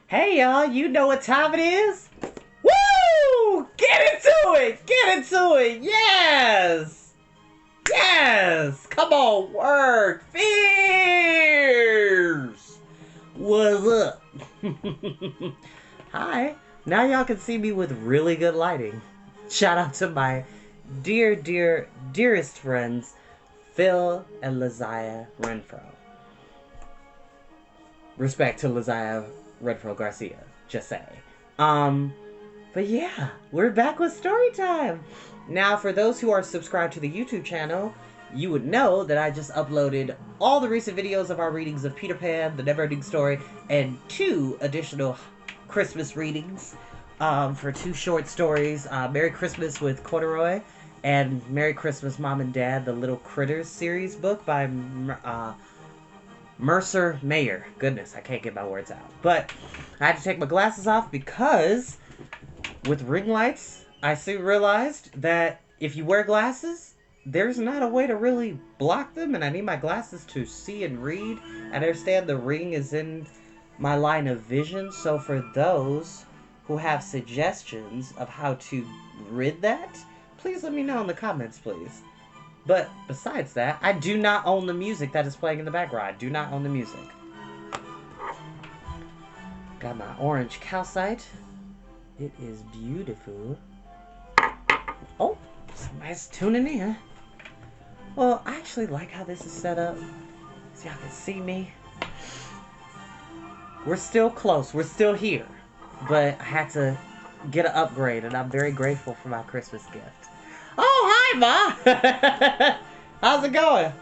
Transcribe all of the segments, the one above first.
Hey y'all, you know what time it is? Woo! Get into it! Get into it! Yes! Yes! Come on, work! Fierce! What's up? Hi. Now y'all can see me with really good lighting. Shout out to my dearest friends, Phil and Laziah Renfro. Respect to Laziah Renfro Garcia, just say. But yeah, we're back with story time. Now, for those who are subscribed to the YouTube channel, you would know that I just uploaded all the recent videos of our readings of Peter Pan, The Neverending Story, and 2 additional Christmas readings for 2 short stories. Merry Christmas with Corduroy and Merry Christmas Mom and Dad, the Little Critters series book by Mercer Mayer. Goodness, I can't get my words out. But I had to take my glasses off because with ring lights, I soon realized that if you wear glasses, there's not a way to really block them, and I need my glasses to see and read. I understand the ring is in my line of vision, so for those who have suggestions of how to rid that, please let me know in the comments, please. But besides that, I do not own the music that is playing in the background. I do not own the music. Got my orange calcite. It is beautiful. Oh, somebody's tuning in. Well, I actually like how this is set up. So y'all can see me. We're still close. We're still here. But I had to get an upgrade, and I'm very grateful for my Christmas gift. Oh, hi, Ma! How's it going?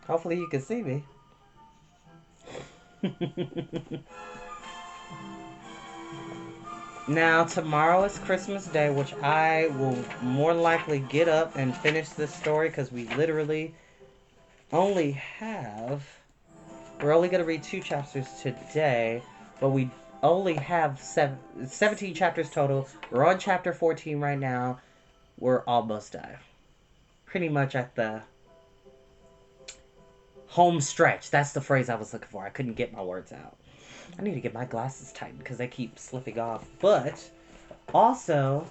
Hopefully you can see me. Now, tomorrow is Christmas Day, which I will more likely get up and finish this story because we literally only have... We're only going to read 2 chapters today, but we only have 17 chapters total. We're on chapter 14 right now. We're almost done. Pretty much at the home stretch. That's the phrase I was looking for. I couldn't get my words out. I need to get my glasses tightened because they keep slipping off. But also,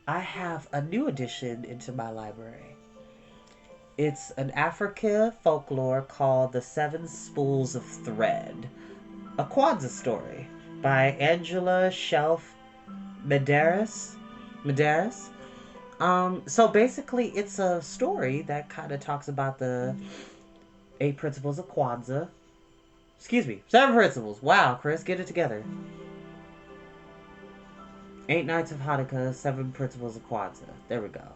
I have a new addition into my library. It's an Africa folklore called The 7 Spools of Thread. A Kwanzaa story by Angela Shelf Medeiros. So basically, it's a story that kind of talks about the 8 principles of Kwanzaa. Excuse me, 7 principles. Wow, Chris, get it together. 8 nights of Hanukkah, 7 principles of Kwanzaa. There we go.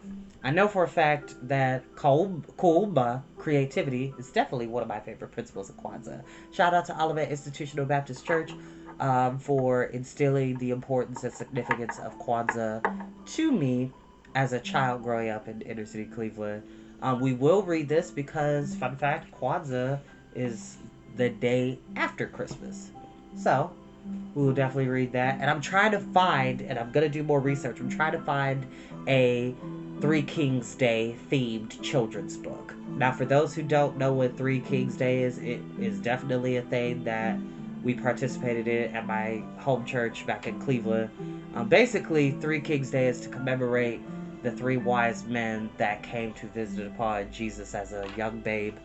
I know for a fact that Kuumba, creativity, is definitely one of my favorite principles of Kwanzaa. Shout out to Olivet Institutional Baptist Church for instilling the importance and significance of Kwanzaa to me as a child growing up in inner city Cleveland. We will read this because, fun fact, Kwanzaa is the day after Christmas. So, we will definitely read that. And I'm trying to find, and I'm going to do more research, I'm trying to find a 3 Kings Day themed children's book. Now, for those who don't know what 3 Kings Day is, it is definitely a thing that we participated in at my home church back in Cleveland. Basically, 3 Kings Day is to commemorate the 3 wise men that came to visit upon Jesus as a young babe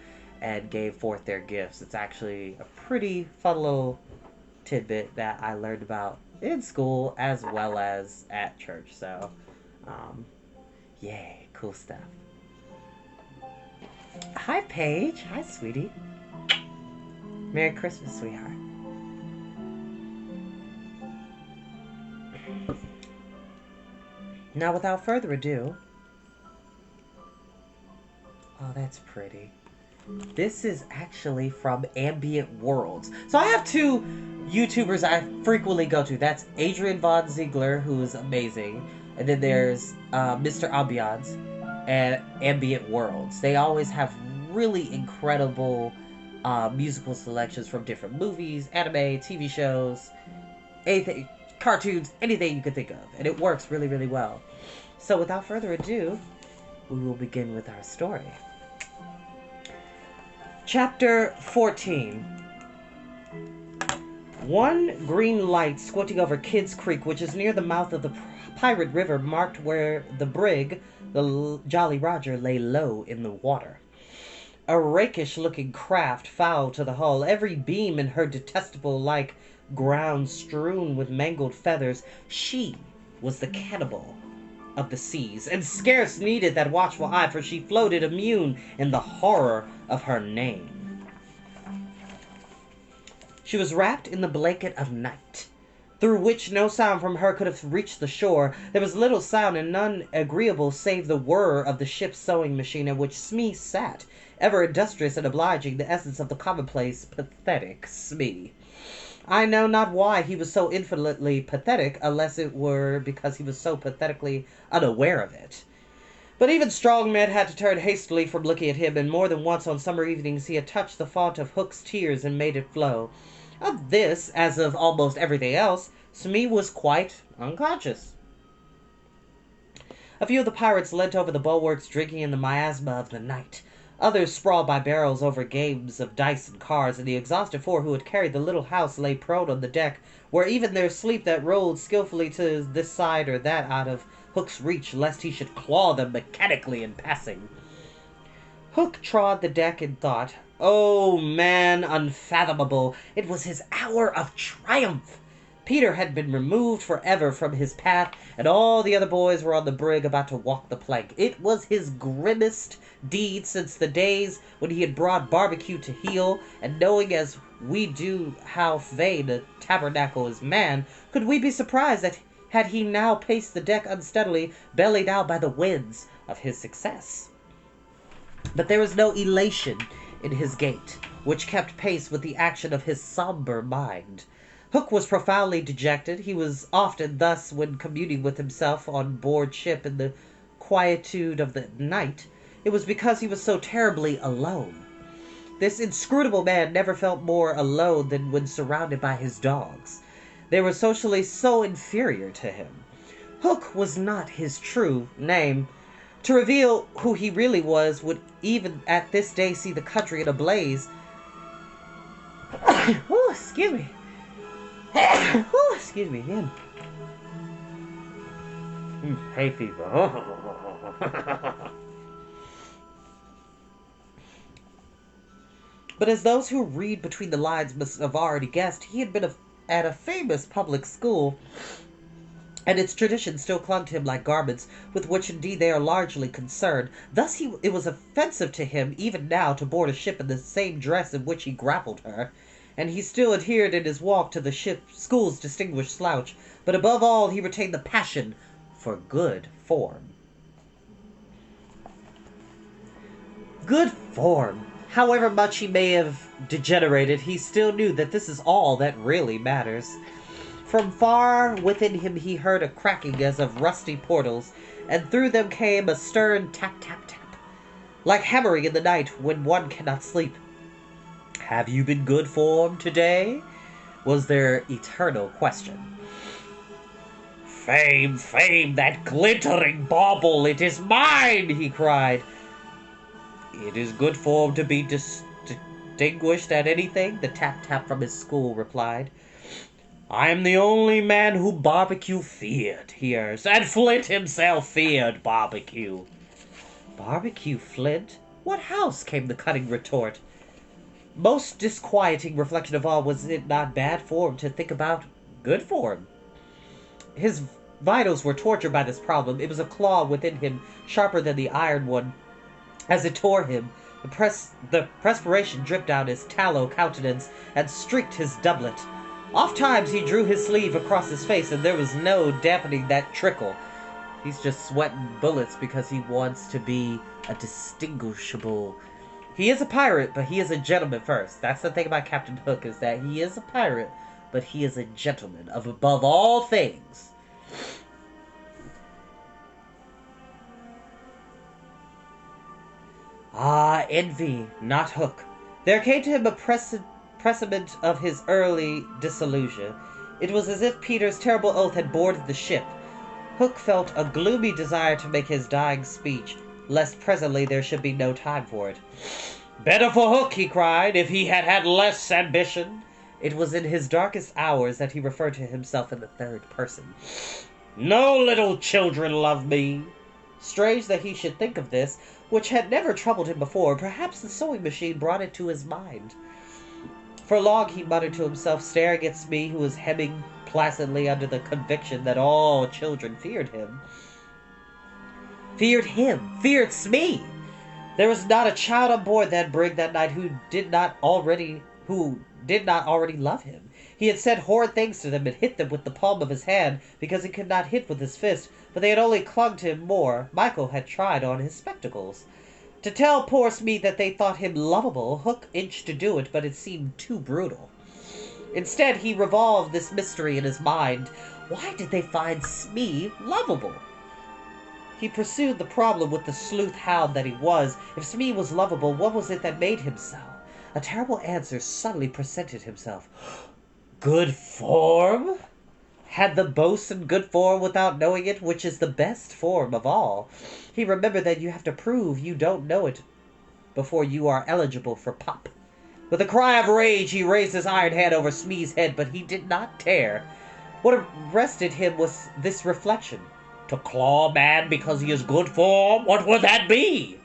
and gave forth their gifts. It's actually a pretty fun little tidbit that I learned about in school as well as at church. So, yay, cool stuff. Hi, Paige. Hi, sweetie. Merry Christmas, sweetheart. Now, without further ado... Oh, that's pretty. This is actually from Ambient Worlds. So I have 2 YouTubers I frequently go to. That's Adrian Von Ziegler, who is amazing. And then there's Mr. Ambiance and Ambient Worlds. They always have really incredible musical selections from different movies, anime, TV shows, anything, cartoons, anything you could think of. And it works really, really well. So without further ado, we will begin with our story. Chapter 14. One green light squinting over Kidd's Creek, which is near the mouth of the Pirate River, marked where the brig, the Jolly Roger, lay low in the water. A rakish-looking craft foul to the hull, every beam in her detestable like ground strewn with mangled feathers. She was the cannibal of the seas, and scarce needed that watchful eye, for she floated immune in the horror of her name. She was wrapped in the blanket of night, through which no sound from her could have reached the shore. There was little sound, and none agreeable save the whir of the ship's sewing machine, at which Smee sat, ever industrious and obliging, the essence of the commonplace, pathetic Smee. I know not why he was so infinitely pathetic, unless it were because he was so pathetically unaware of it. But even strong men had to turn hastily from looking at him, and more than once on summer evenings he had touched the fount of Hook's tears and made it flow. Of this, as of almost everything else, Smee was quite unconscious. A few of the pirates leant over the bulwarks, drinking in the miasma of the night. Others sprawled by barrels over games of dice and cards, and the exhausted four who had carried the little house lay prone on the deck, where even their sleep that rolled skillfully to this side or that out of Hook's reach, lest he should claw them mechanically in passing. Hook trod the deck in thought. Oh, man unfathomable! It was his hour of triumph! Peter had been removed forever from his path, and all the other boys were on the brig about to walk the plank. It was his grimmest deed since the days when he had brought barbecue to heel, and knowing as we do how vain a tabernacle is man, could we be surprised that had he now paced the deck unsteadily, bellied out by the winds of his success? But there was no elation in his gait, which kept pace with the action of his somber mind. Hook was profoundly dejected. He was often thus when communing with himself on board ship in the quietude of the night. It was because he was so terribly alone. This inscrutable man never felt more alone than when surrounded by his dogs. They were socially so inferior to him. Hook was not his true name. To reveal who he really was would even at this day see the country in a blaze. Oh, excuse me. Oh, excuse me. Hay fever. But as those who read between the lines must have already guessed, he had been at a famous public school, and its traditions still clung to him like garments, with which indeed they are largely concerned. Thus it was offensive to him even now to board a ship in the same dress in which he grappled her, and he still adhered in his walk to the school's distinguished slouch, but above all he retained the passion for good form. Good form! However much he may have degenerated, he still knew that this is all that really matters. From far within him he heard a cracking as of rusty portals, and through them came a stern tap-tap-tap, like hammering in the night when one cannot sleep. "Have you been good form today?" was their eternal question. "Fame, fame, that glittering bauble, it is mine!" he cried. "It is good form to be distinguished at anything," the tap-tap from his school replied. "I am the only man who barbecue feared," he urged, "and Flint himself feared barbecue." "Barbecue, Flint? What house?" came the cutting retort. Most disquieting reflection of all, was it not bad form to think about good form? His vitals were tortured by this problem. It was a claw within him, sharper than the iron one. As it tore him, the perspiration dripped down his tallow countenance and streaked his doublet. Oft times he drew his sleeve across his face, and there was no dampening that trickle. He's just sweating bullets because he wants to be a distinguishable... He is a pirate, but he is a gentleman first. That's the thing about Captain Hook, is that he is a pirate, but he is a gentleman of above all things. Ah, envy, not Hook. There came to him a presentiment of his early dissolution. It was as if Peter's terrible oath had boarded the ship. Hook felt a gloomy desire to make his dying speech, lest presently there should be no time for it. "Better for Hook," he cried, "if he had had less ambition." It was in his darkest hours that he referred to himself in the third person. No little children love me. Strange that he should think of this, which had never troubled him before. Perhaps the sewing machine brought it to his mind. For long he muttered to himself, staring at Smee, who was hemming placidly under the conviction that all children feared him. Feared Smee! There was not a child on board that brig that night who did not already love him. He had said horrid things to them and hit them with the palm of his hand because he could not hit with his fist, but they had only clung to him more. Michael had tried on his spectacles. To tell poor Smee that they thought him lovable, Hook inched to do it, but it seemed too brutal. Instead, he revolved this mystery in his mind. Why did they find Smee lovable? He pursued the problem with the sleuth hound that he was. If Smee was lovable, what was it that made him so? A terrible answer suddenly presented himself. Good form? Had the boatswain good form without knowing it, which is the best form of all? He remembered that you have to prove you don't know it before you are eligible for pop. With a cry of rage, he raised his iron hand over Smee's head, but he did not tear. What arrested him was this reflection. To claw a man because he is good form? What would that be?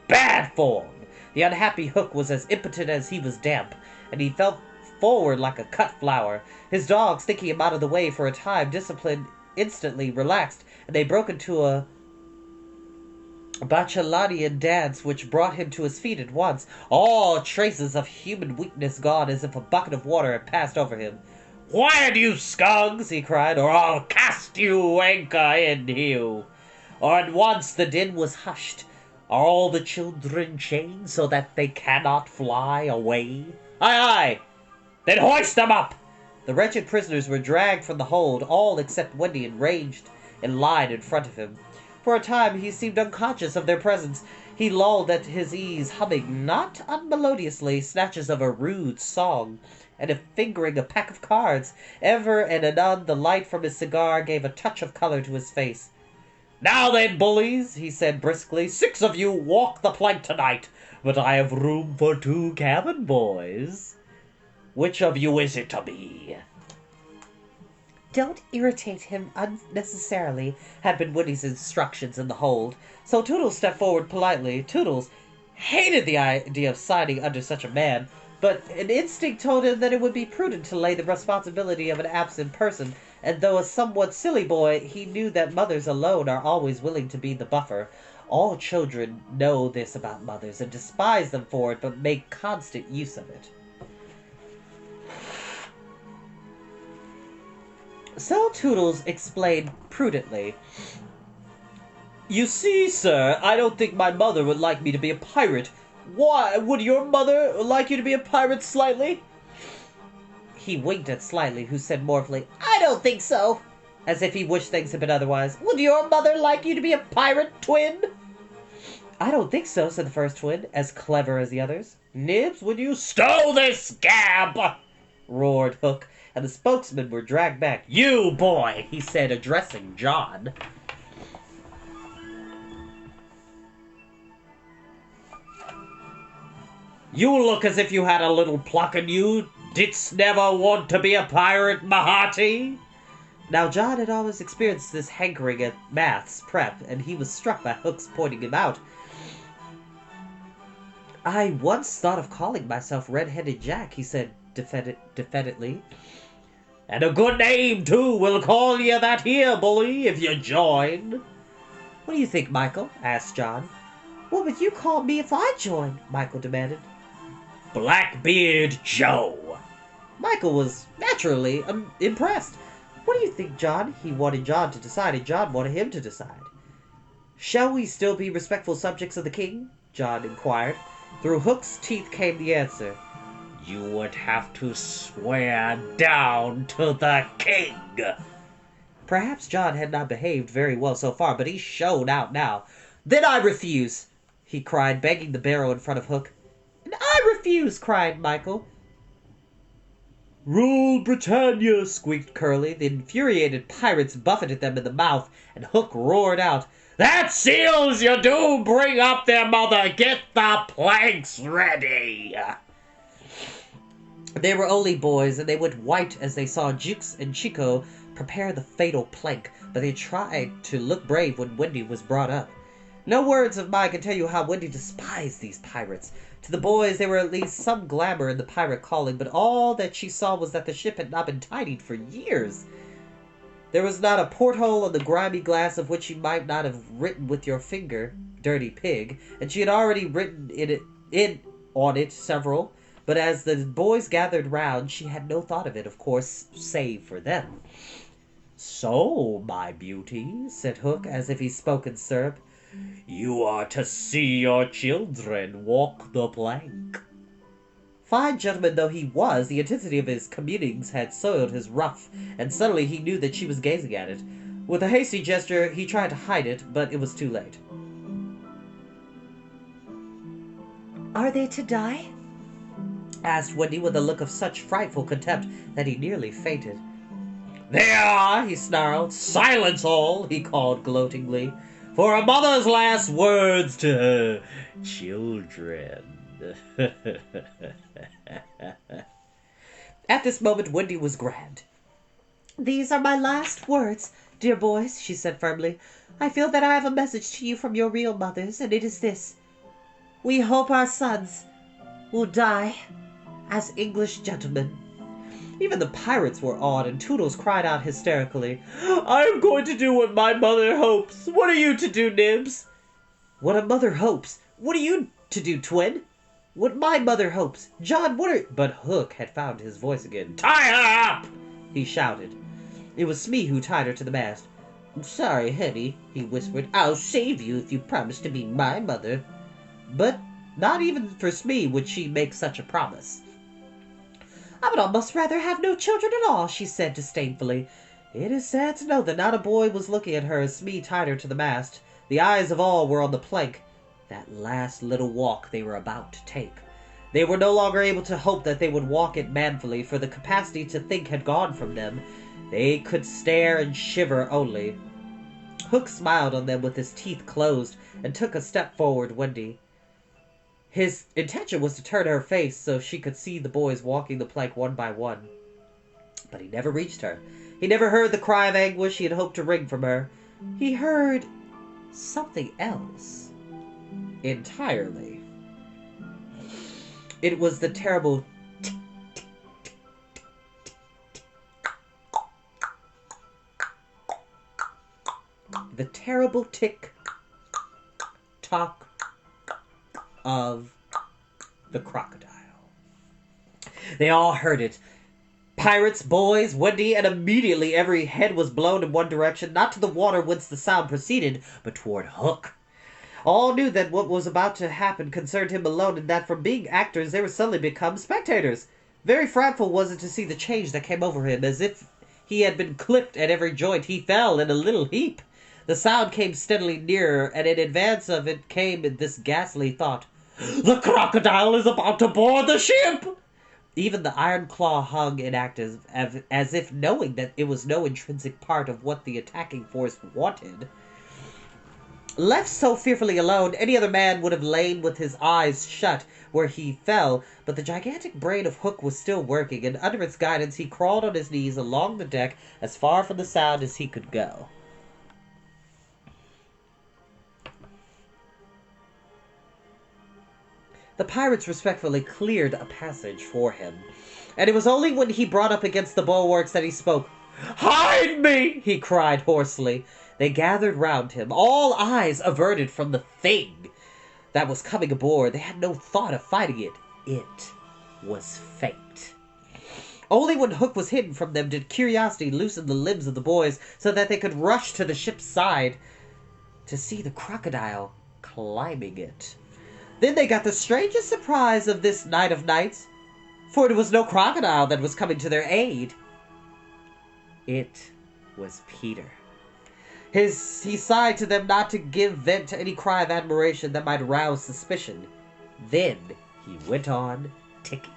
Bad form. The unhappy Hook was as impotent as he was damp, and he fell forward like a cut flower. His dogs, thinking him out of the way for a time, discipline instantly relaxed, and they broke into a Bacchanalian dance which brought him to his feet at once, all traces of human weakness gone as if a bucket of water had passed over him. "Quiet, you skunks!" he cried, "or I'll cast you anchor in you!" Or at once the din was hushed. Are all the children chained so that they cannot fly away? Aye, aye! Then hoist them up! The wretched prisoners were dragged from the hold, all except Wendy, and ranged in line in front of him. For a time he seemed unconscious of their presence. He lolled at his ease, humming, not unmelodiously, snatches of a rude song, and fingering a pack of cards. Ever and anon the light from his cigar gave a touch of color to his face. "Now then, bullies," he said briskly, "6 of you walk the plank tonight, but I have room for 2 cabin boys. Which of you is it to be?" "Don't irritate him unnecessarily," had been Woody's instructions in the hold, so Toodles stepped forward politely. Toodles hated the idea of signing under such a man, but an instinct told him that it would be prudent to lay the responsibility of an absent person, and though a somewhat silly boy, he knew that mothers alone are always willing to be the buffer. All children know this about mothers, and despise them for it, but make constant use of it. So Toodles explained prudently. "You see, sir, I don't think my mother would like me to be a pirate. Why, would your mother like you to be a pirate, Slightly?" He winked at Slightly, who said mournfully, "I don't think so," as if he wished things had been otherwise. "Would your mother like you to be a pirate, Twin?" "I don't think so," said the first twin, as clever as the others. "Nibs, would you—" "Stow this gab!" roared Hook, and the spokesmen were dragged back. "You, boy," he said, addressing John. "You look as if you had a little pluck in you. Didst never want to be a pirate, Mahati?" Now John had always experienced this hankering at maths prep, and he was struck by Hook's pointing him out. "I once thought of calling myself Red-Headed Jack," he said defeatedly. "And a good name, too. We'll call you that here, bully, if you join." "What do you think, Michael?" asked John. "What would you call me if I joined?" Michael demanded. "Blackbeard Joe." Michael was naturally impressed. "What do you think, John?" He wanted John to decide, and John wanted him to decide. "Shall we still be respectful subjects of the king?" John inquired. Through Hook's teeth came the answer. "You would have to swear down to the king." Perhaps John had not behaved very well so far, but he showed out now. "Then I refuse," he cried, banging the barrel in front of Hook. "And I refuse," cried Michael. "Rule Britannia," squeaked Curly. The infuriated pirates buffeted them in the mouth, and Hook roared out, "That seals your doom! Bring up their mother! Get the planks ready!" They were only boys, and they went white as they saw Jukes and Chico prepare the fatal plank, but they tried to look brave when Wendy was brought up. No words of mine can tell you how Wendy despised these pirates. To the boys, there were at least some glamour in the pirate calling, but all that she saw was that the ship had not been tidied for years. There was not a porthole on the grimy glass of which you might not have written with your finger, "Dirty Pig," and she had already written on it several, but as the boys gathered round, she had no thought of it, of course, save for them. "So, my beauty," said Hook, as if he spoke in syrup, "you are to see your children walk the plank." Fine gentleman though he was, the intensity of his communings had soiled his ruff, and suddenly he knew that she was gazing at it. With a hasty gesture, he tried to hide it, but it was too late. "Are they to die?" asked Wendy with a look of such frightful contempt that he nearly fainted. "They are," he snarled. "Silence all," he called gloatingly, "for a mother's last words to her children." At this moment, Wendy was grand. "These are my last words, dear boys," she said firmly. "I feel that I have a message to you from your real mothers, and it is this. We hope our sons will die as English gentlemen." Even the pirates were awed, and Toodles cried out hysterically, "I am going to do what my mother hopes. What are you to do, Nibs?" "What a mother hopes? What are you to do, Twin?" "What my mother hopes. John, what are—" But Hook had found his voice again. "Tie her up!" he shouted. It was Smee who tied her to the mast. "I'm sorry, honey," he whispered. "I'll save you if you promise to be my mother." But not even for Smee would she make such a promise. "I would almost rather have no children at all," she said disdainfully. It is sad to know that not a boy was looking at her as Smee tied her to the mast. The eyes of all were on the plank, that last little walk they were about to take. They were no longer able to hope that they would walk it manfully, for the capacity to think had gone from them. They could stare and shiver only. Hook smiled on them with his teeth closed, and took a step forward Wendy. His intention was to turn her face so she could see the boys walking the plank one by one. But he never reached her. He never heard the cry of anguish he had hoped to wring from her. He heard something else entirely. It was the terrible tick, tick, tick, tick, tick. The terrible tick-tock of the crocodile. They all heard it. Pirates, boys, Wendy, and immediately every head was blown in one direction, not to the water whence the sound proceeded, but toward Hook. All knew that what was about to happen concerned him alone, and that from being actors they were suddenly become spectators. Very frightful was it to see the change that came over him, as if he had been clipped at every joint. He fell in a little heap. The sound came steadily nearer, and in advance of it came this ghastly thought, "The crocodile is about to board the ship!" Even the iron claw hung inactive, as if knowing that it was no intrinsic part of what the attacking force wanted. Left so fearfully alone, any other man would have lain with his eyes shut where he fell, but the gigantic brain of Hook was still working, and under its guidance he crawled on his knees along the deck as far from the sound as he could go. The pirates respectfully cleared a passage for him, and it was only when he brought up against the bulwarks that he spoke. "Hide me!" he cried hoarsely. They gathered round him, all eyes averted from the thing that was coming aboard. They had no thought of fighting it. It was fate. Only when Hook was hidden from them did curiosity loosen the limbs of the boys so that they could rush to the ship's side to see the crocodile climbing it. Then they got the strangest surprise of this night of nights, for it was no crocodile that was coming to their aid. It was Peter. He sighed to them not to give vent to any cry of admiration that might rouse suspicion. Then he went on ticking.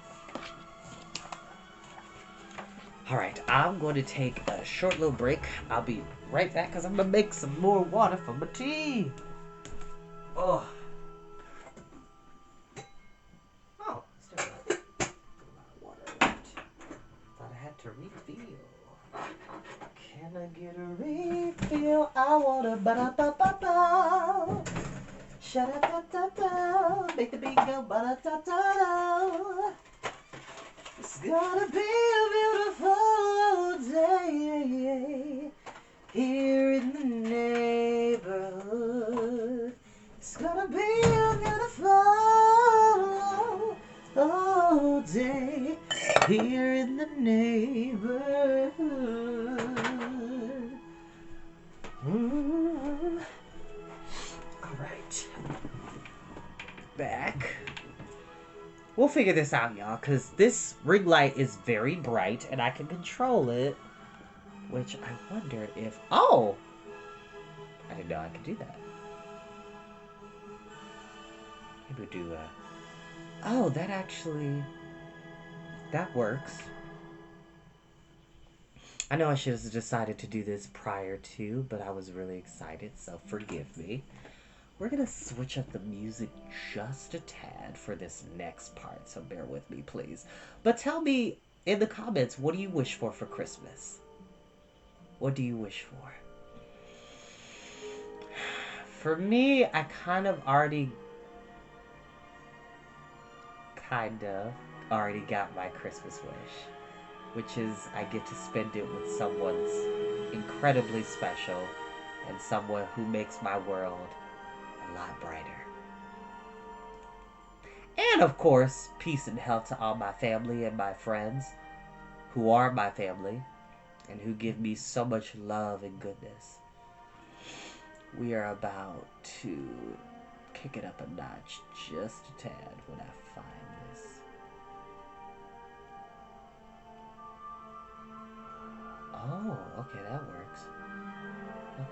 Alright, I'm going to take a short little break. I'll be right back because I'm going to make some more water for my tea. Oh. Oh, still got a lot of water. Can I get a refill? I want a ba-da-ba-ba-ba. Sha-da-da-da-da. Make the beat go ba-da-da-da-da. It's gonna be a beautiful day here in the neighborhood. It's gonna be a beautiful day here in the neighborhood. All right. Back. We'll figure this out, y'all, because this ring light is very bright, and I can control it. Which I wondered if... Oh! I didn't know I could do that. Maybe we'll do... Oh, that actually... That works. I know I should have decided to do this prior to, but I was really excited, so forgive me. We're going to switch up the music just a tad for this next part, so bear with me, please. But tell me in the comments, what do you wish for Christmas? What do you wish for? For me, I kind of already got my Christmas wish, which is I get to spend it with someone's incredibly special and someone who makes my world a lot brighter. And of course, peace and health to all my family and my friends who are my family and who give me so much love and goodness. We are about to kick it up a notch just a tad when I find this. Oh, okay, that works. Okay.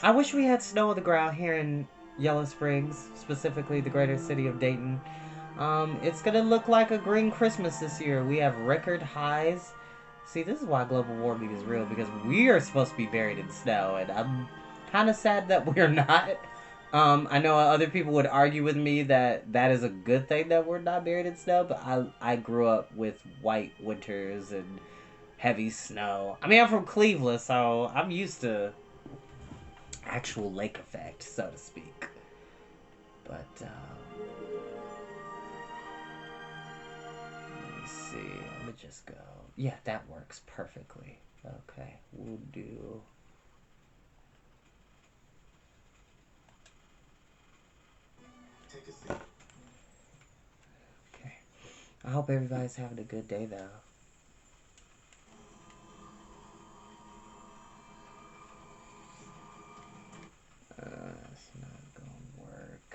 I wish we had snow on the ground here in Yellow Springs, specifically the greater city of Dayton. It's gonna look like a green Christmas this year. We have record highs. See, this is why global warming is real, because we are supposed to be buried in snow, and I'm kind of sad that we're not. I know other people would argue with me that that is a good thing that we're not buried in snow, but I grew up with white winters and heavy snow. I mean, I'm from Cleveland, so I'm used to actual lake effect, so to speak. But, let me see. Let me just go. Yeah, that works perfectly. Okay, we'll do... Take a seat. Okay. I hope everybody's having a good day, though. It's not gonna work.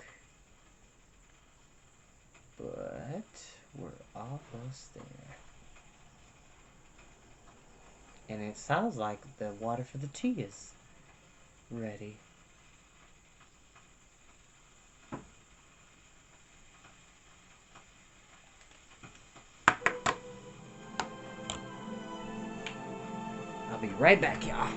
But we're almost there. And it sounds like the water for the tea is ready. I'll be right back, y'all.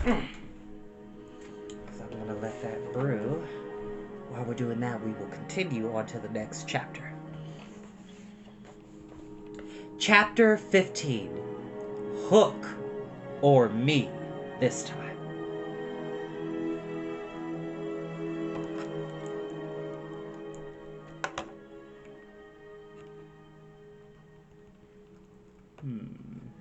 Because I'm going to let that brew. While we're doing that, we will continue on to the next chapter. Chapter 15. Hook or me this time. I'm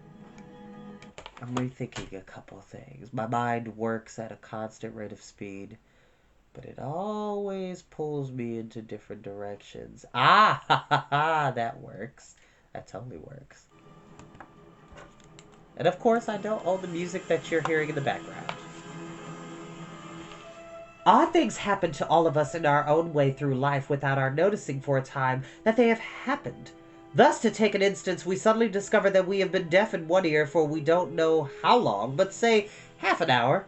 rethinking a couple things. My mind works at a constant rate of speed, but it always pulls me into different directions. Ah, ha, ha, ha, that works. That totally works. And of course, I don't own the music that you're hearing in the background. Odd things happen to all of us in our own way through life without our noticing for a time that they have happened. Thus, to take an instance, we suddenly discover that we have been deaf in one ear for we don't know how long, but say half an hour.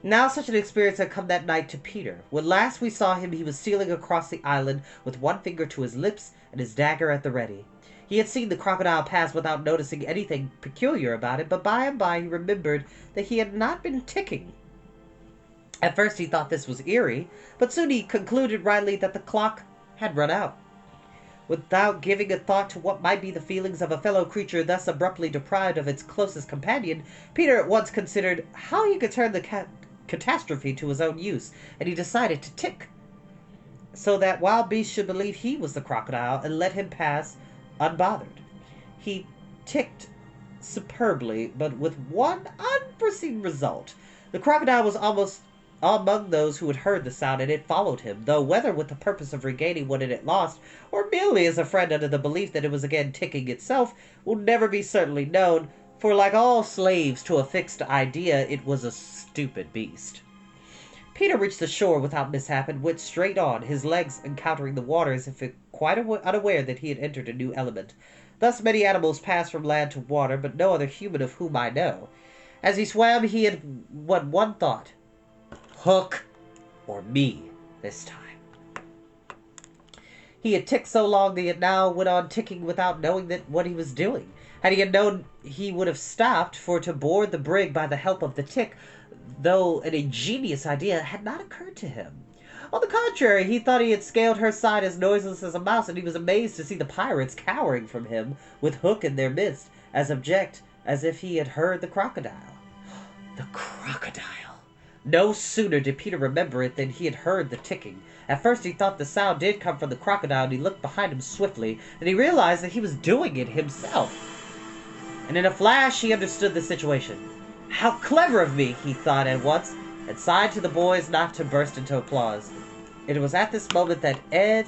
Now such an experience had come that night to Peter. When last we saw him, he was stealing across the island with one finger to his lips and his dagger at the ready. He had seen the crocodile pass without noticing anything peculiar about it, but by and by he remembered that he had not been ticking. At first he thought this was eerie, but soon he concluded rightly that the clock had run out. Without giving a thought to what might be the feelings of a fellow creature thus abruptly deprived of its closest companion, Peter at once considered how he could turn the catastrophe to his own use, and he decided to tick, so that wild beasts should believe he was the crocodile and let him pass unbothered. He ticked superbly, but with one unforeseen result. The crocodile was almost among those who had heard the sound, and it followed him, though whether with the purpose of regaining what it had lost, or merely as a friend under the belief that it was again ticking itself, will never be certainly known, for like all slaves to a fixed idea, it was a stupid beast. Peter reached the shore without mishap and went straight on, his legs encountering the water as if quite unaware that he had entered a new element. Thus many animals pass from land to water, but no other human of whom I know. As he swam, he had but one thought: Hook or me this time. He had ticked so long that he now went on ticking without knowing what he was doing. Had he had known, he would have stopped, for to board the brig by the help of the tick, though an ingenious idea, had not occurred to him. On the contrary, he thought he had scaled her side as noiseless as a mouse, and he was amazed to see the pirates cowering from him, with Hook in their midst, as abject as if he had heard the crocodile. The crocodile! No sooner did Peter remember it than he had heard the ticking. At first he thought the sound did come from the crocodile, and he looked behind him swiftly, and he realized that he was doing it himself. And in a flash he understood the situation. How clever of me, he thought at once, and signed to the boys not to burst into applause. It was at this moment that Ed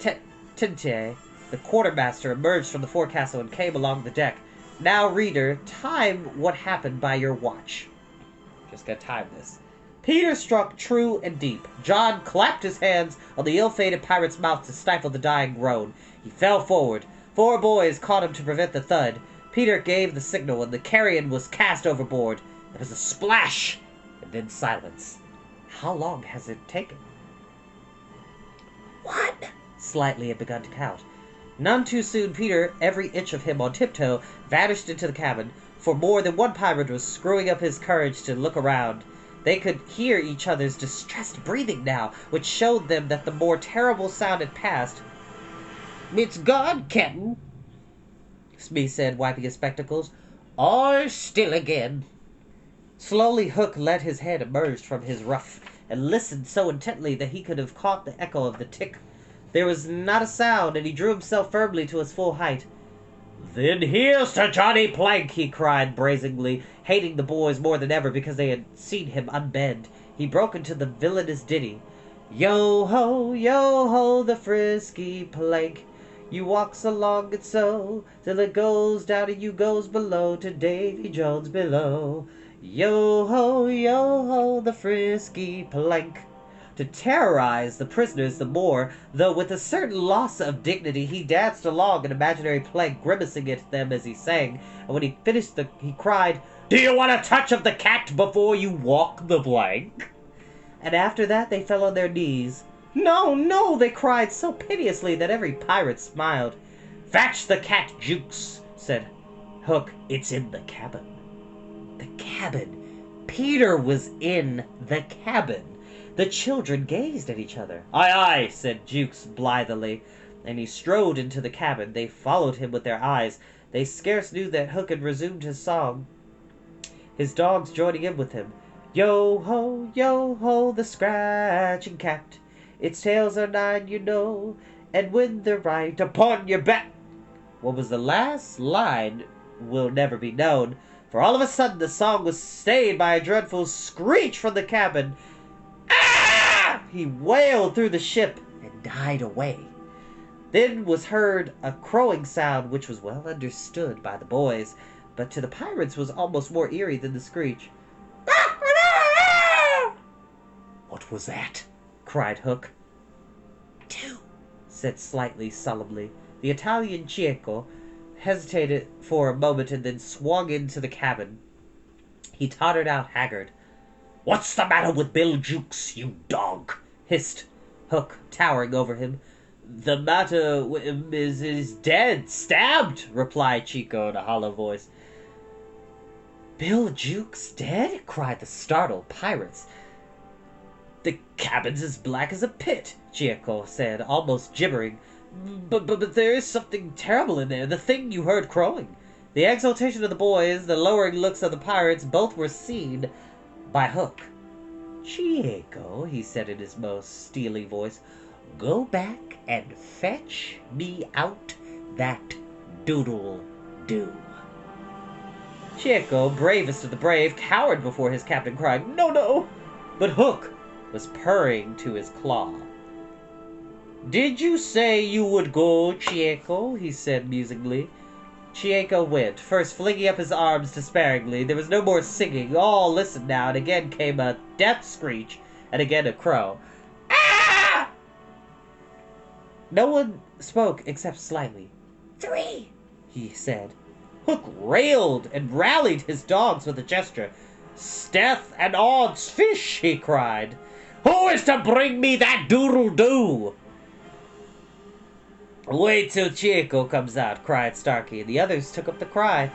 Tinte, the quartermaster, emerged from the forecastle and came along the deck. Now, reader, time what happened by your watch. Just gotta time this. Peter struck true and deep. John clapped his hands on the ill-fated pirate's mouth to stifle the dying groan. He fell forward. 4 boys caught him to prevent the thud. Peter gave the signal, and the carrion was cast overboard. There was a splash, and then silence. How long has it taken? 1. Slightly had begun to count. None too soon, Peter, every inch of him on tiptoe, vanished into the cabin, for more than one pirate was screwing up his courage to look around. They could hear each other's distressed breathing now, which showed them that the more terrible sound had passed. "It's gone, Captain," Smee said, wiping his spectacles. "All still again." Slowly Hook let his head emerge from his ruff, and listened so intently that he could have caught the echo of the tick. There was not a sound, and he drew himself firmly to his full height. "Then here's to Johnny Plank," he cried brazenly, hating the boys more than ever because they had seen him unbend. He broke into the villainous ditty. Yo-ho, the frisky Plank. You walks along it so, till it goes down and you goes below to Davy Jones below. Yo-ho, the frisky Plank. To terrorize the prisoners the more, though with a certain loss of dignity, he danced along an imaginary plank, grimacing at them as he sang, and when he finished he cried, "Do you want a touch of the cat before you walk the plank?" And after that they fell on their knees. No, they cried so piteously that every pirate smiled. "Fetch the cat, Jukes," said Hook. "It's in the cabin." The cabin! Peter was in the cabin! The children gazed at each other. "Aye," said Jukes blithely, and he strode into the cabin. They followed him with their eyes. They scarce knew that Hook had resumed his song, his dogs joining in with him. Yo-ho, the scratching cat. Its tails are 9, you know, and when they're right, upon your back. What was the last line will never be known, for all of a sudden the song was stayed by a dreadful screech from the cabin. Ah! He wailed through the ship and died away. Then was heard a crowing sound which was well understood by the boys, but to the pirates was almost more eerie than the screech. "What was that?" cried Hook. "Two," said Slightly solemnly. The Italian Cieco hesitated for a moment and then swung into the cabin. He tottered out haggard. "What's the matter with Bill Jukes, you dog?" hissed Hook, towering over him. "The matter with him is he's dead, stabbed," replied Chico in a hollow voice. "Bill Jukes dead?" cried the startled pirates. "The cabin's as black as a pit," Chico said, almost gibbering. But there is something terrible in there, the thing you heard crowing." The exultation of the boys, the lowering looks of the pirates, both were seen by Hook. "Chico," he said in his most steely voice, "go back and fetch me out that doodle-doo." Chico, bravest of the brave, cowered before his captain, crying, "No, no!" But Hook was purring to his claw. "Did you say you would go, Chieko?" he said musingly. Chieko went, first flinging up his arms despairingly. There was no more singing. All listened now, and again came a death screech, and again a crow. "Ah!" No one spoke except Slightly. "3," he said. Hook railed and rallied his dogs with a gesture. "'Sdeath and odds fish!" he cried. "Who is to bring me that doodle-doo?" "Wait till Chieko comes out," cried Starkey, and the others took up the cry.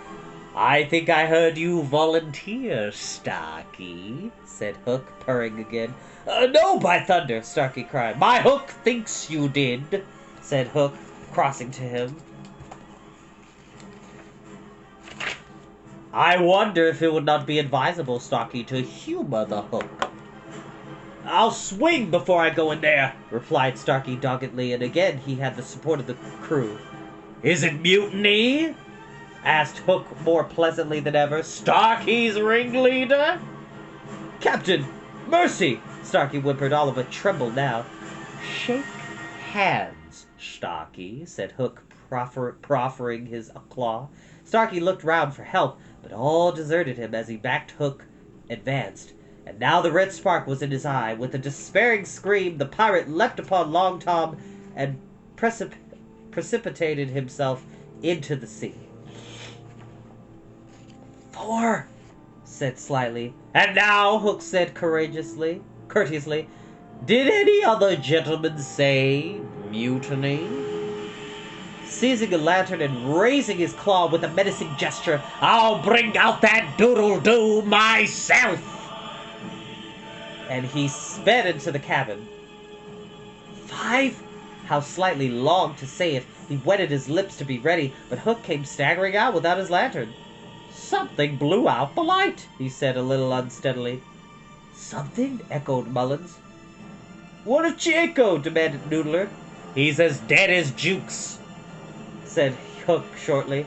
"I think I heard you volunteer, Starkey," said Hook, purring again. "No, by thunder!" Starkey cried. "My Hook thinks you did," said Hook, crossing to him. "I wonder if it would not be advisable, Starkey, to humor the Hook." "I'll swing before I go in there," replied Starkey doggedly, and again he had the support of the crew. "Is it mutiny?" asked Hook more pleasantly than ever. "Starkey's ringleader?" "Captain, mercy!" Starkey whimpered, all of a tremble now. "Shake hands, Starkey," said Hook, proffering his claw. Starkey looked round for help, but all deserted him as he backed Hook advanced. And now the red spark was in his eye. With a despairing scream, the pirate leapt upon Long Tom and precipitated himself into the sea. "4," said Slightly. "And now," Hook said courteously, "did any other gentleman say mutiny?" Seizing a lantern and raising his claw with a menacing gesture, "I'll bring out that doodle-doo myself!" And he sped into the cabin. 5? How Slightly longed to say it. He wetted his lips to be ready, but Hook came staggering out without his lantern. "Something blew out the light," he said a little unsteadily. "Something?" echoed Mullins. "What of Chieko?" demanded Noodler. "He's as dead as Jukes," said Hook shortly.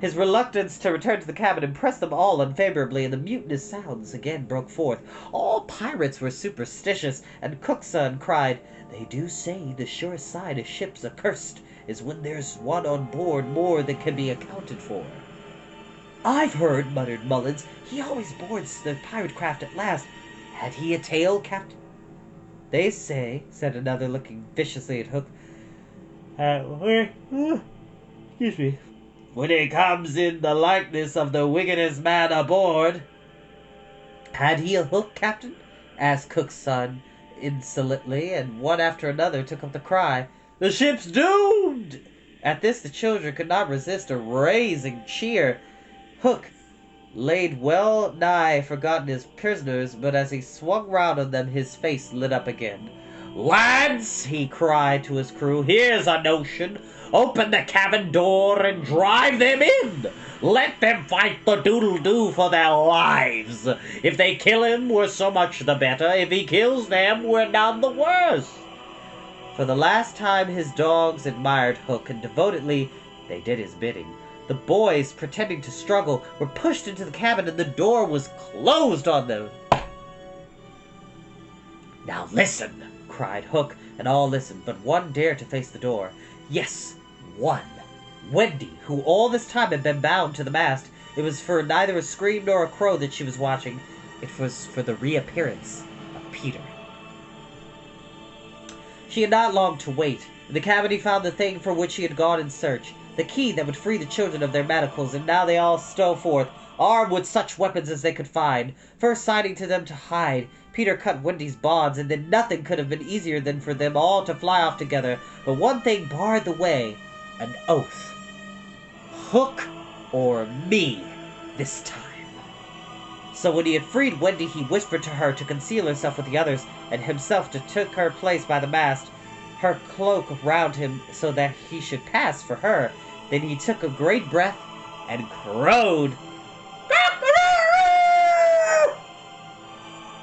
His reluctance to return to the cabin impressed them all unfavorably, and the mutinous sounds again broke forth. All pirates were superstitious, and Cookson cried, "They do say the surest sign a ship's accursed is when there's one on board more than can be accounted for." "I've heard," muttered Mullins, "he always boards the pirate craft at last. Had he a tail, Captain?" "They say," said another, looking viciously at Hook, excuse me, "when he comes in the likeness of the wickedest man aboard." "Had he a hook, Captain?" asked Cook's son insolently, and one after another took up the cry, "The ship's doomed!" At this the children could not resist a raising cheer. Hook laid well nigh forgotten his prisoners, but as he swung round on them his face lit up again. "Lads," he cried to his crew, "here's a notion. Open the cabin door and drive them in. Let them fight the doodle-doo for their lives. If they kill him, we're so much the better. If he kills them, we're none the worse." For the last time his dogs admired Hook, and devotedly they did his bidding. The boys, pretending to struggle, were pushed into the cabin and the door was closed on them. "Now listen," cried Hook, and all listened, but one dared to face the door. Yes, one. Wendy, who all this time had been bound to the mast. It was for neither a scream nor a crow that she was watching. It was for the reappearance of Peter. She had not long to wait. In the cabin he found the thing for which he had gone in search, the key that would free the children of their manacles, and now they all stole forth, armed with such weapons as they could find. First signing to them to hide, Peter cut Wendy's bonds, and then nothing could have been easier than for them all to fly off together. But one thing barred the way, an oath. Hook or me this time. So when he had freed Wendy, he whispered to her to conceal herself with the others, and himself to take her place by the mast, her cloak round him so that he should pass for her. Then he took a great breath and crowed.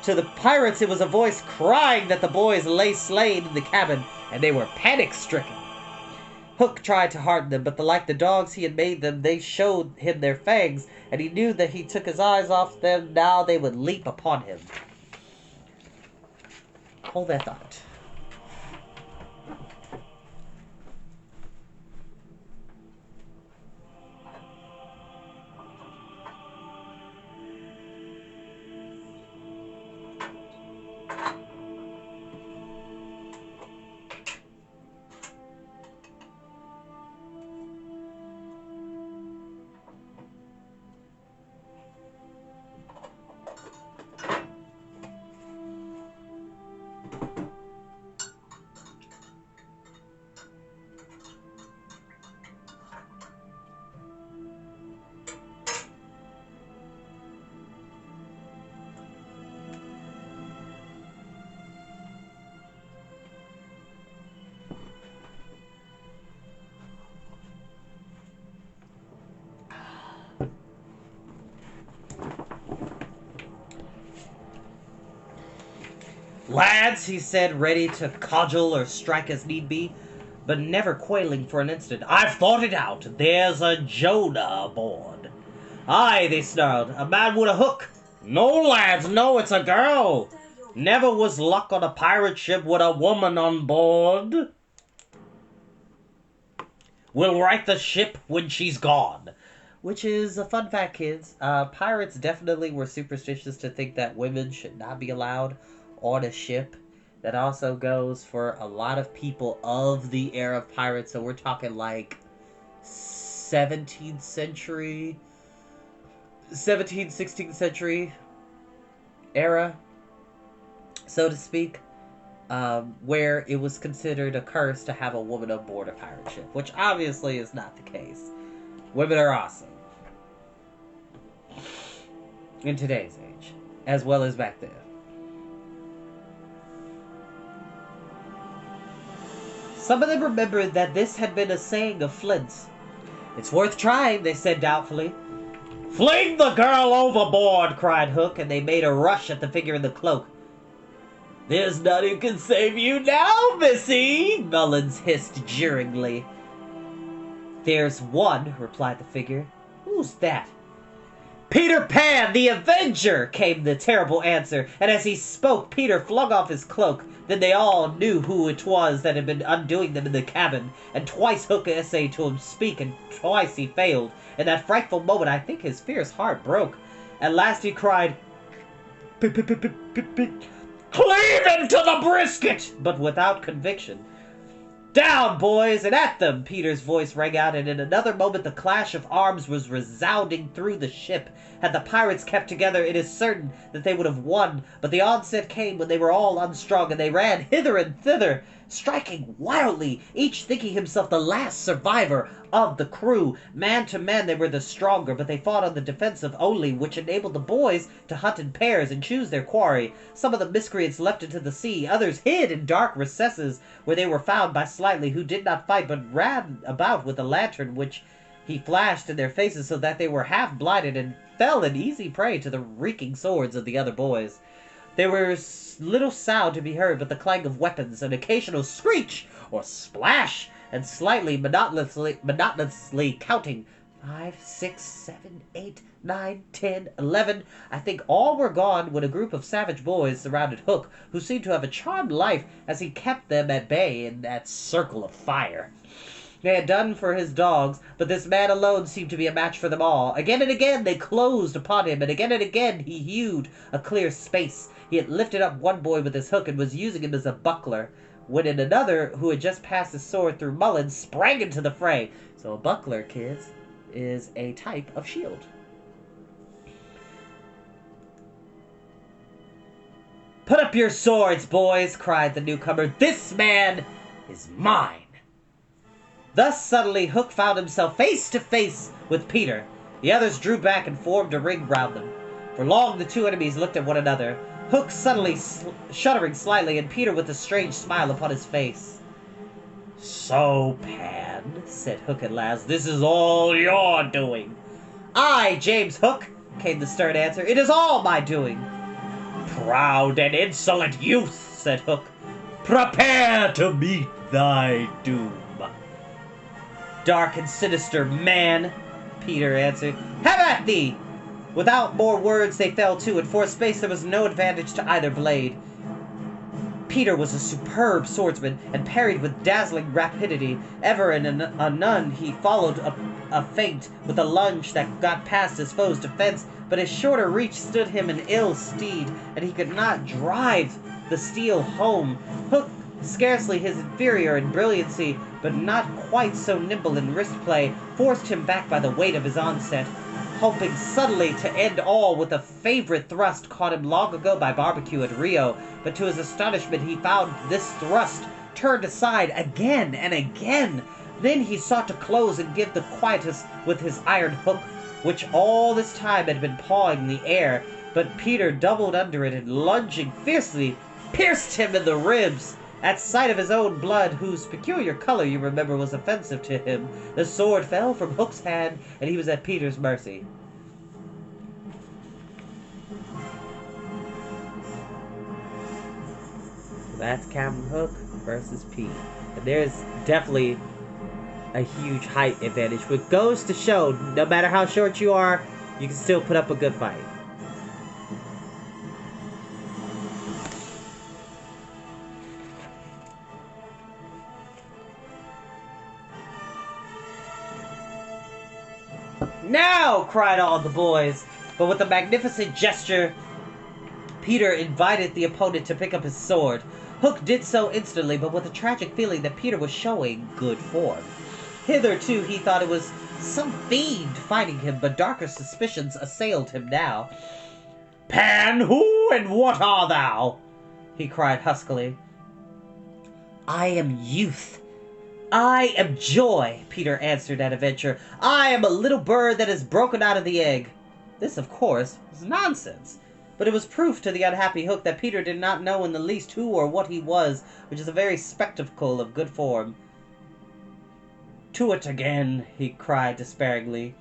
To the pirates it was a voice crying that the boys lay slain in the cabin, and they were panic-stricken. Hook tried to hearten them, but like the dogs he had made them, they showed him their fangs, and he knew that he took his eyes off them, now they would leap upon him. Hold that thought. "Lads," he said, ready to cudgel or strike as need be, but never quailing for an instant, "I've thought it out. There's a Jonah aboard." "Aye," they snarled, "a man with a hook." "No, lads, no, it's a girl. Never was luck on a pirate ship with a woman on board. We'll right the ship when she's gone." Which is a fun fact, kids. Pirates definitely were superstitious to think that women should not be allowed on a ship. That also goes for a lot of people of the era of pirates. So we're talking like 16th century era, so to speak, where it was considered a curse to have a woman aboard a pirate ship, which obviously is not the case. Women are awesome in today's age, as well as back then. Some of them remembered that this had been a saying of Flint's. "It's worth trying," they said doubtfully. "Fling the girl overboard!" cried Hook, and they made a rush at the figure in the cloak. "There's none who can save you now, missy!" Mullins hissed jeeringly. "There's one," replied the figure. "Who's that?" "Peter Pan, the Avenger!" came the terrible answer, and as he spoke, Peter flung off his cloak. Then they all knew who it was that had been undoing them in the cabin, and twice Hook essayed to speak, and twice he failed. In that frightful moment, I think his fierce heart broke. At last he cried, "Cleave into the brisket!" but without conviction. "Down, boys, and at them!" Peter's voice rang out, and in another moment the clash of arms was resounding through the ship. Had the pirates kept together, it is certain that they would have won, but the onset came when they were all unstrung, and they ran hither and thither, striking wildly, each thinking himself the last survivor of the crew. Man to man they were the stronger, but they fought on the defensive only, which enabled the boys to hunt in pairs and choose their quarry. Some of the miscreants leapt into the sea, others hid in dark recesses, where they were found by Slightly, who did not fight, but ran about with a lantern, which he flashed in their faces so that they were half blinded, and fell an easy prey to the reeking swords of the other boys. There was little sound to be heard but the clang of weapons, an occasional screech or splash, and Slightly monotonously counting 5, 6, 7, 8, 9, 10, 11. I think all were gone when a group of savage boys surrounded Hook, who seemed to have a charmed life as he kept them at bay in that circle of fire. They had done for his dogs, but this man alone seemed to be a match for them all. Again and again they closed upon him, and again he hewed a clear space. He had lifted up one boy with his hook and was using him as a buckler, when another, who had just passed his sword through Mullen, sprang into the fray. So a buckler, kids, is a type of shield. "Put up your swords, boys," cried the newcomer. "This man is mine." Thus suddenly Hook found himself face to face with Peter. The others drew back and formed a ring round them. For long the two enemies looked at one another, Hook suddenly shuddering slightly, and Peter with a strange smile upon his face. "So, Pan," said Hook at last, "this is all your doing." "Aye, James Hook," came the stern answer, "it is all my doing." "Proud and insolent youth," said Hook, "prepare to meet thy doom." "Dark and sinister man," Peter answered, "have at thee!" Without more words they fell to, and for a space there was no advantage to either blade. Peter was a superb swordsman, and parried with dazzling rapidity. Ever and anon he followed a feint with a lunge that got past his foe's defense, but his shorter reach stood him in ill stead, and he could not drive the steel home. Hook, scarcely his inferior in brilliancy, but not quite so nimble in wrist play, forced him back by the weight of his onset. Hoping suddenly to end all with a favorite thrust caught him long ago by barbecue at Rio, but to his astonishment he found this thrust turned aside again and again. Then he sought to close and give the quietus with his iron hook, which all this time had been pawing the air, but Peter doubled under it and lunging fiercely, pierced him in the ribs. At sight of his own blood, whose peculiar color, you remember, was offensive to him, the sword fell from Hook's hand, and he was at Peter's mercy. That's Captain Hook versus Pete. And there's definitely a huge height advantage, which goes to show, no matter how short you are, you can still put up a good fight. "Now!" cried all the boys. But with a magnificent gesture, Peter invited the opponent to pick up his sword. Hook did so instantly, but with a tragic feeling that Peter was showing good form. Hitherto he thought it was some fiend fighting him, but darker suspicions assailed him now. "Pan, who and what art thou?" he cried huskily. "I am youth. I am joy," Peter answered at a venture. "I am a little bird that has broken out of the egg." This, of course, was nonsense, but it was proof to the unhappy Hook that Peter did not know in the least who or what he was, which is a very spectacle of good form. "To it again," he cried despairingly.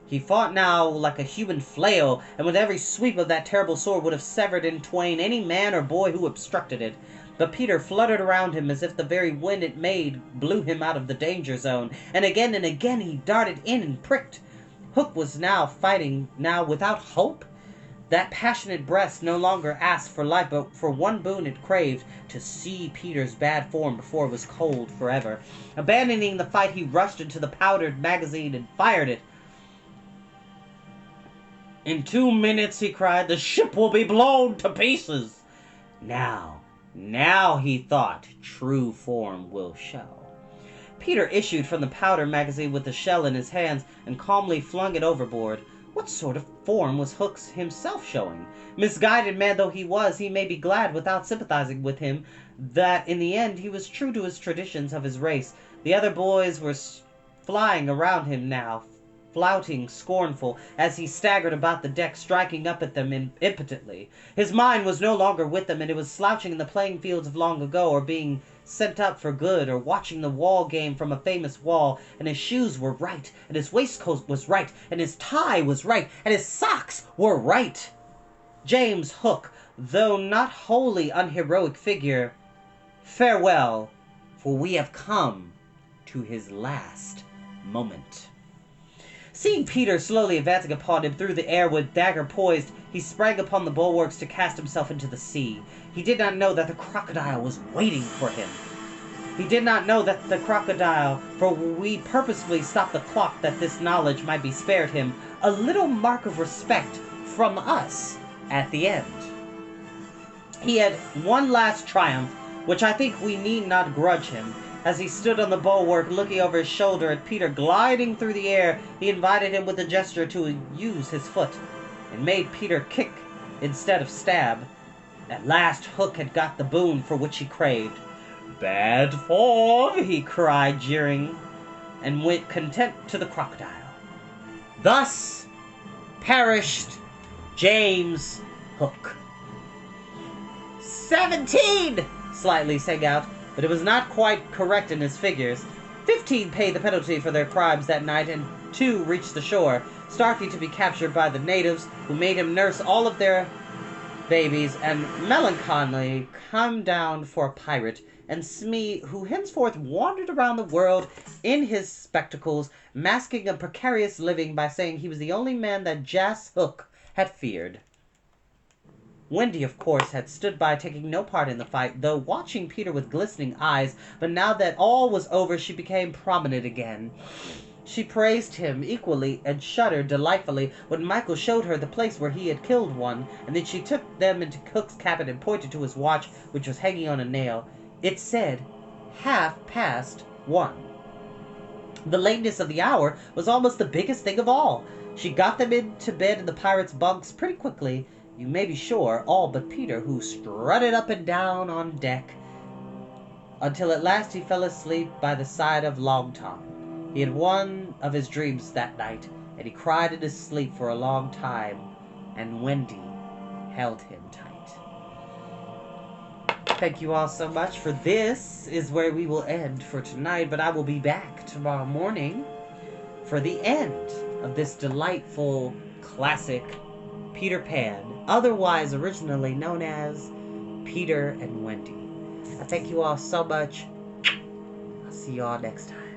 He fought now like a human flail, and with every sweep of that terrible sword would have severed in twain any man or boy who obstructed it. But Peter fluttered around him as if the very wind it made blew him out of the danger zone, and again he darted in and pricked. Hook was now fighting, now without hope. That passionate breast no longer asked for life, but for one boon it craved, to see Peter's bad form before it was cold forever. Abandoning the fight, he rushed into the powdered magazine and fired it. "In 2 minutes," he cried, "the ship will be blown to pieces." Now, he thought, true form will show. Peter issued from the powder magazine with the shell in his hands and calmly flung it overboard. What sort of form was Hook's himself showing? Misguided man though he was, he may be glad, without sympathizing with him, that in the end he was true to his traditions of his race. The other boys were flying around him now, flouting scornful, as he staggered about the deck, striking up at them impotently. His mind was no longer with them, and it was slouching in the playing fields of long ago, or being sent up for good, or watching the wall game from a famous wall. And his shoes were right, and his waistcoat was right, and his tie was right, and his socks were right. James Hook, though not wholly unheroic figure, farewell, for we have come to his last moment. Seeing Peter slowly advancing upon him through the air with dagger poised, he sprang upon the bulwarks to cast himself into the sea. He did not know that the crocodile was waiting for him. He did not know that the crocodile, for we purposefully stopped the clock that this knowledge might be spared him, a little mark of respect from us at the end. He had one last triumph, which I think we need not grudge him. As he stood on the bulwark looking over his shoulder at Peter gliding through the air, he invited him with a gesture to use his foot, and made Peter kick instead of stab. At last Hook had got the boon for which he craved. "Bad form," he cried, jeering, and went content to the crocodile. Thus perished James Hook. 17! Slightly sang out, but it was not quite correct in his figures. 15 paid the penalty for their crimes that night, and 2 reached the shore, Starkey to be captured by the natives, who made him nurse all of their babies, and melancholy come down for a pirate, and Smee, who henceforth wandered around the world in his spectacles, masking a precarious living by saying he was the only man that Jas Hook had feared. Wendy, of course, had stood by, taking no part in the fight, though watching Peter with glistening eyes, but now that all was over, she became prominent again. She praised him equally and shuddered delightfully when Michael showed her the place where he had killed one, and then she took them into Hook's cabin and pointed to his watch, which was hanging on a nail. It said 1:30. The lateness of the hour was almost the biggest thing of all. She got them into bed in the pirates' bunks pretty quickly, you may be sure, all but Peter, who strutted up and down on deck until at last he fell asleep by the side of Long Tom. He had one of his dreams that night, and he cried in his sleep for a long time, and Wendy held him tight. Thank you all so much for this is where we will end for tonight, but I will be back tomorrow morning for the end of this delightful classic Peter Pan, otherwise originally known as Peter and Wendy. I thank you all so much. I'll see you all next time.